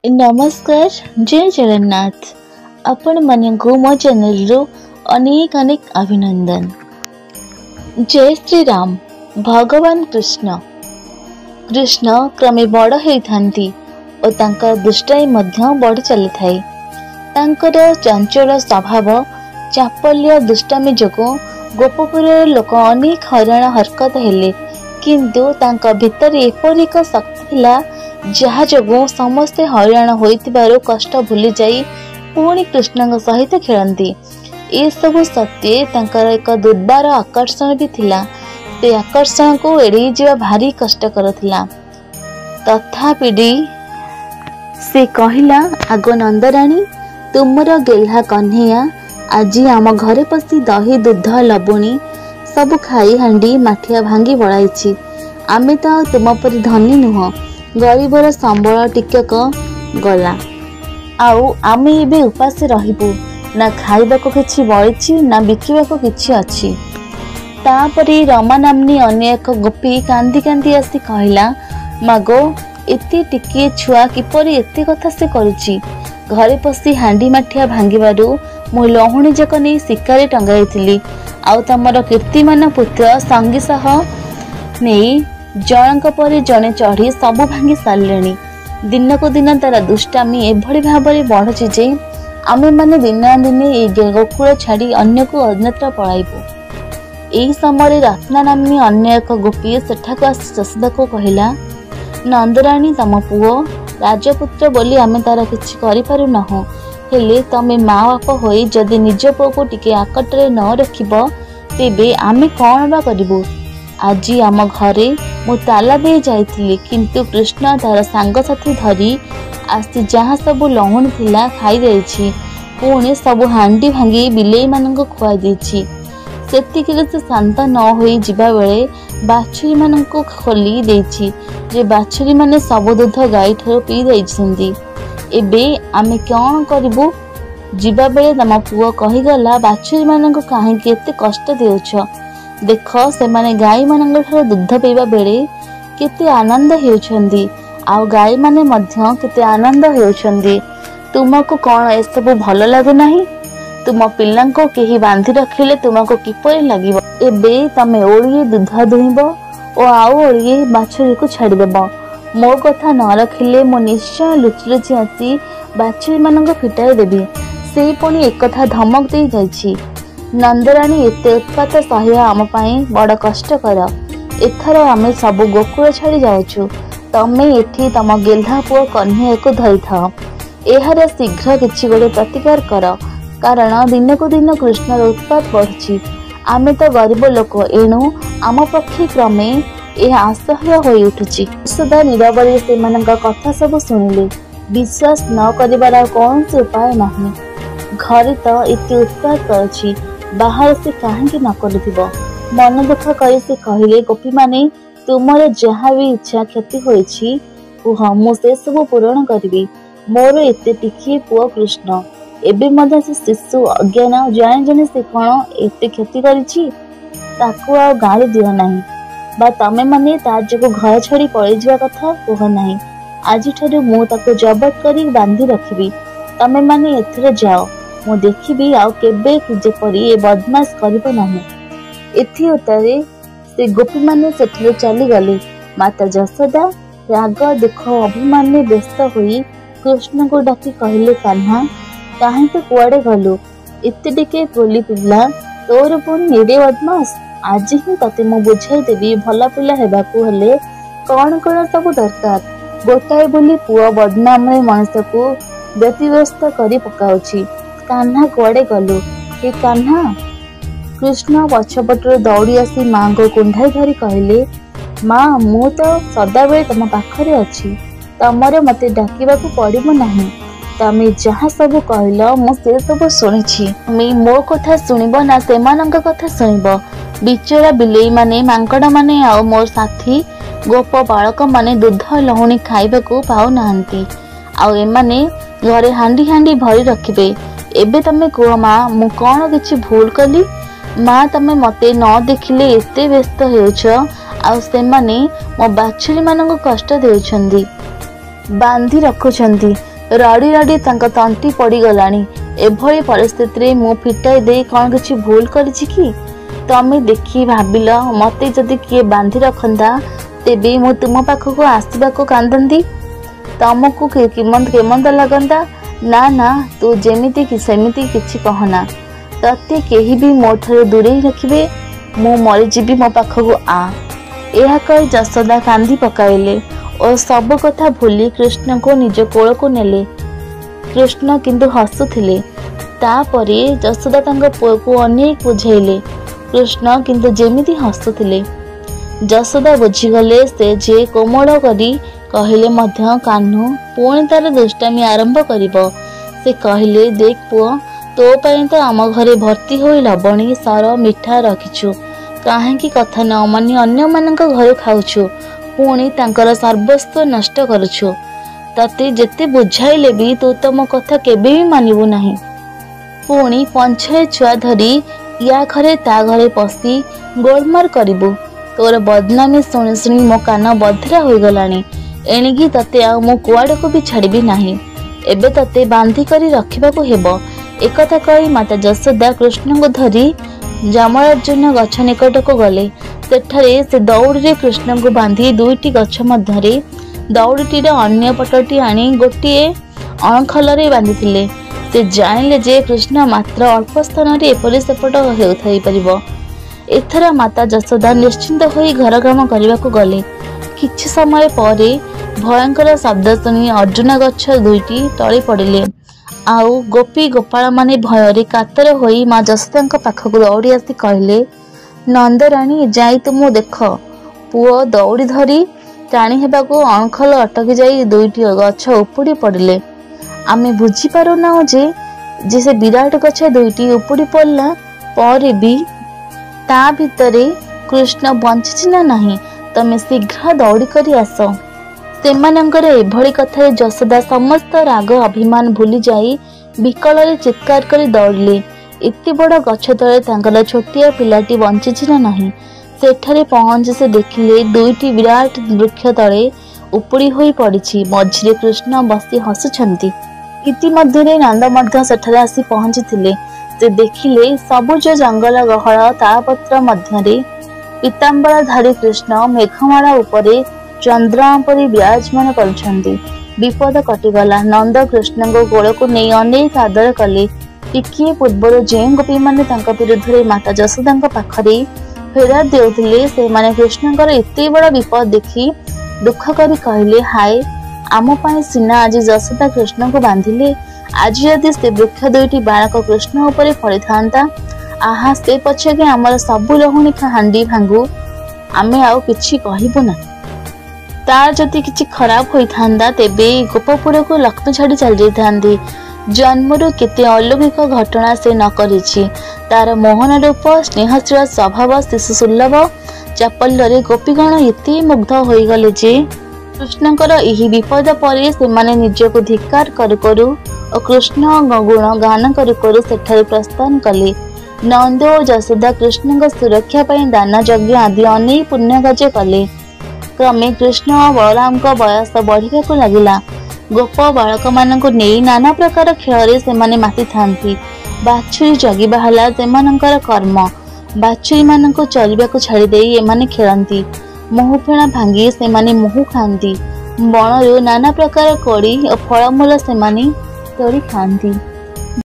नमस्कार जय जगन्नाथ आपण मानू मो चैनल रो अनेक अनेक अभिनंदन। जय श्री राम। भगवान कृष्ण क्रमे बड़ होइथांती और तांकर दुष्टाई मध्य बढ़ चली थाए। तांकर चंचल स्वभाव चापल्य दुष्टामी जोगु गोपपुर लोक अनेक हरण हरकत हेले, किंतु तांका भितर एपरि एक शक्ति थिला जहा जोगु समस्ते हरियाण होइतिबारो कष्ट भूली जाई पुणी कृष्ण सहित खेलती। ए सब सत्य तांकर एक दुर्बार आकर्षण भी थिला। से आकर्षण को एड़ी जीवा भारी कष्टकर थिला। तथापि से कहिला, आगो नंदराणी तुमर गेल्हा कन्हैया आज आम घरे पसी दही दूध लबुणी सब खाई हांडी माठिया भांगी बड़ाई। आमे तो तुम परी धनी नुह, गरीबर संबल टिकक गला आउ आमे एबे उपास रहिबु ना खाइबाको किछि बळिछि ना बिकिबाको किछि अछि। तापरी रमा नामनी अन्य एक गोपी कांदी कांदी आसी कहिला, मागो एते टिके छुआ किपरि एते कथा से करुछि। घरे पसी हांडी माठिया भांगिबारु मु लहुणी जक नै शिकारी टंगाइथिली आउ तमर कीर्तिमान पुत्र संगी सह नै जनक परे जने चढ़ी सब भांगी सारे। दिन को दिन तार दुष्टामी एभली भाव में बढ़ुची जे आमे माने दिना दिने ए गोकुल छाड़ी अन्य को अन्यत्र पलाइबु। एही समय रत्ना नामनी अन्य एक गोपी सेठाको आसी जशोदा को कहिला, नंदराणी तम पुओ राजपुत्र बोली आमे तार किछि करि पारु नहु, हेले तमे माँ बाप होई जदि निज पुओ को टिके आकटरे न रखिबो तेबे आमे कोन बा करिबु। आज आम घरे मु ताला दे जाइथिली, किंतु कृष्ण तार सांग साथी धरी आसी जहाँ सब लहुणी थिला खाई देछि, पुणी सब हांडी भांगी बिलेई मानक खुआई देछि। सेतिकिरे से शांत न होई जिबा बेले बाछुरी मानक खोली देछि जे बाछुरी माने सब दूध गाई ठारो पी देछन्ती। एबे आमे कोन करिबु। जिबा बेले तम पुओ कहिगला, बाछुरी मानक काहेकि एते कष्ट देउछ, देख से माने गाई मानक ठारो दूध पीबा बेले केते आनंद हेउछन्ती आउ गाई माने मध्य केते आनंद हेउछन्ती। तुमको कौन ए सब भल लागु नाही? तुम पिल्लांको केही बांधी रखिले तुमको किपरि लागिबो? एबे तमे ओळिए दूध दुहिबो ओ आउ ओळिए बाछुरी को छाड़ी देबो। मो कथा न रखिले मो निश्चय लुचि लुचि आसी बाछुरी मानक फिटाई देबी। से पुणी एक कथा धमक दे जाइछि, नंदराणी एते उत्पात सह्य आम पाई बड़ कष्टकर। एथर आमे सब गोकुल छाड़ी जाउछु, तमे एठी तम गेल्हा पुओ कन्हैया को धरि थाओ। एहार शीघ्र किछि गोटे प्रतिकार कर, कारण दिन को दिन कृष्णर उत्पात बढ़ुछि। आमे तो गरीब लोक, एणु आम पक्षी क्रमे यह असह्य होई उठुछि। सदा नीरवरे सेमानक कथा सब सुनिले, विश्वास न करिबार कौन से उपाय नाही। घरे तो एते उत्पात करछि, बाहर से काहेकि न करुथिबो। मन दुख करी से कहिले, गोपी माने तुमर जहाँ भी इच्छा क्षति होइछि कुह, मु से सब पूरण करिबी। मोर एते टिकिए पुओ कृष्ण एबे मध्य से शिशु अज्ञान जाने जाने से कौन एते क्षति करिछि, ताकू आ गाली दियो नाही बा तमे माने ता जोगु घर छड़ी पळै जिवा कथा कुह नाही। आज ठारू मु ताको जबत करी बांधी रखिबी, तमे माने एथरे जाओ, मु देखिबी आउ केबे जेपरी ए बदमाश करिबो नाही। एथि उतारे से गोपी माने सेठरे चली गले। माता जशोदा राग दुख अभिमान में व्यस्त हुई कृष्ण को डाकी कहिले, कान्हा काहे तो कुआडे गलु? एते टिके बोली पिला तोर पुणी एडे बदमाश। आज ही तते मु बुझाई देबी, भला पिला हेबाकू हेले कौन कौन सब दरकार। गोटाए बोली पुओ बदनाम रे मनुष्य को व्यतिव्यस्त करी पकाउछि। कान्हा कुआडे गलु? हे कान्हा। कृष्ण पछपटर दौड़ी आसी माँ को कुंडाई धरी कहले, माँ मु तो सदाबेले तम पाखरे अछि, तमरे मते डाकिबाकू पड़िबो नाही। तमे जहाँ सब कहल मु से सब सुनिछि। मी मो कथा सुनिबो ना सेमानंक कथा सुनिबो? बिचरा बिलेई माने, मांकड़ा माने आउ मोर साथी गोप बालक माने दूध लहुणी खाइबाकू पाउ नाहंती, आउ एमाने घरे हांडी हांडी भरी रखिबे। एबे तमे कुह माँ, मु कौन किछि भूल कली? माँ तमे मते न देखिले एते व्यस्त हेउछ, आउ सेमाने मो बाछुरी मानक कष्ट देउछन्ती, बांधी रखुछन्ती। रड़ी रड़ी तांका तंटी पड़गलानी। एभली परिस्थिति मु फिटाई दे कौन किसी भूल करिछि कि? तमे देखी भाबिल मते जदि किए बांधि रखंदा तेबे मु तुम पाखक आसबाक कांदंती, तुमको केमंत लगंदा। ना ना तू जेमिति कि सेमिति किछि कहना, तते केही भी मो ठारे दूरेई रखिबे, मु मरीजीबी मो पाखक आ। यह कही जशोदा कांदी पकाइले और सब कथा भूली कृष्ण को निज कोल को नेले। कृष्ण किंतु हसुथिले। तापरे जशोदा तांका पुओ को अनेक बुझाइले, कृष्ण किंतु जेमिति हसुथिले। जशोदा बुझीगले से जे कोमल करी कहले मध्य कान्हू पुणी तार दुष्टामी आरंभ करिबो। से कहले देख पुओ, तो पाई तो आम घरे भर्ती होई लबणी सार मिठा रखिछु, काहेकि कथा न मानी अन्य मानक घर खाउछु, पुणी तांकर सर्वस्व नष्ट करुछु। तते जेते बुझाइले भी तू तो मो कथा केबे भी मानिबु नाही। पुणी पंछे छुआ धरी या घरे ता घरे पसी गोलमार करिबु। तोर बदनामी शुणी शुणी मो कान बधिरा होई गलानी। एणिकी तते आ मो कुआड़ को भी छाड़बी नाही। एबे तते बांधी करी रखिबाकू हेबो। एकथा कही माता जशोदा कृष्ण को धरी जामरार्जुन गछ निकट को गले। सेठारे से दौड़ी कृष्ण को बांधी दुईटी गछ मध्यरे दौड़ीटीर अन्य पटटी आनी गोटे अणखल बांधिथिले। से जानिले जे कृष्ण मात्र अल्प स्थान एपरि सेपट हेउथाई परिबो। एथरा माता जशोदा निश्चिंत होई घर काम करने को गले। किछि समय परे भयंकर शब्द शुणी अर्जुन गछ दुईटी टळी पड़िले। आउ गोपी गोपाल माने भयरे कातर होई माँ जशोदा पाखक दौड़ी आसी कहले, नंदराणी जाई तुम देख, पुओ दौड़ी धरी टाणी हेबाकू अणखल अटकी जाई दुईटी गछ उपुड़ी पड़िले। आमे बुझी पारुना जे से विराट गछ दुईटी उपुड़ी पड़ला पर भी ता भितरे कृष्ण बंचिछि ना नहीं, तमे शीघ्र दौड़ी करी आस। सेमानंकर एभली कथा जशोदा समस्त राग अभिमान भूली जाई विकल चित्कार करी दौड़िले। एते बड़ गछ तले तांकर छोटिया पिलाटी बंचिछि ना नहीं। सेठारे पहुंची से देखिले दुईटी विराट वृक्ष तले उपुड़ी होई पड़िछि, मझिरे कृष्ण बसी हसुछंती। इतिमध्ये नंद मध्य सेठारे आसी पहुंचीथिले। से देखिले सबुज जंगल गहळ तालपत्र मध्यरे पीतांबरधारी कृष्ण मेघमाला उपरे चंद्रमा परि विराजमान करछंती। विपद कटिगला। नंद कृष्ण को गोल को नहीं अनेक आदर कले। टिकिए पूर्वर जे गोपी माने तांका विरुद्ध माता जशोदा पाखरे फेरा देउथिले, से माने कृष्णकर एते बड़ विपद देखी दुख करी कहले, हाय आम पाई सिना आज जशोदा कृष्ण को बांधिले। आज यदि से वृक्ष दुईटी बालक कृष्ण उपरे फड़ी थांता, आहा से पछे के आमर सबु लहुणी हांडी भांगू, आमे आउ किछि कहिबु ना। तार जदि किछि खराब होई थांदा तेबे गोपपुर को लक्ष्मी छाड़ी चल जाई थांदी। जन्मरु केते अलौकिक घटना से न करिछि। तार मोहन रूप, स्नेहशील स्वभाव, शिशु सुलभ चापल्य गोपीगण एते मुग्ध होई गले जे कृष्णकर एही विपद परे सेमाने निजको धिक्कार करू करू और कृष्ण गुण गान करू करू सेठारे प्रस्थान कले। नंद और जशोदा कृष्ण सुरक्षा पाई दान यज्ञ आदि अनेक पुण्य कार्य कले। क्रमे कृष्ण और बलराम को बयस बढ़िया लगिला। गोप बालक मानक नहीं नाना प्रकार खेल से माति थांती। बाछुरी जगिबा हला सेमानंकर कर्म। बाछुरी मानक चलिबा को छाड़ी देई एमाने खेलंती। मोहु फेणा भांगी सेमाने मोहु खांती। बणरू नाना प्रकार कड़ी और फलमूल सेमाने तोड़ी खांती।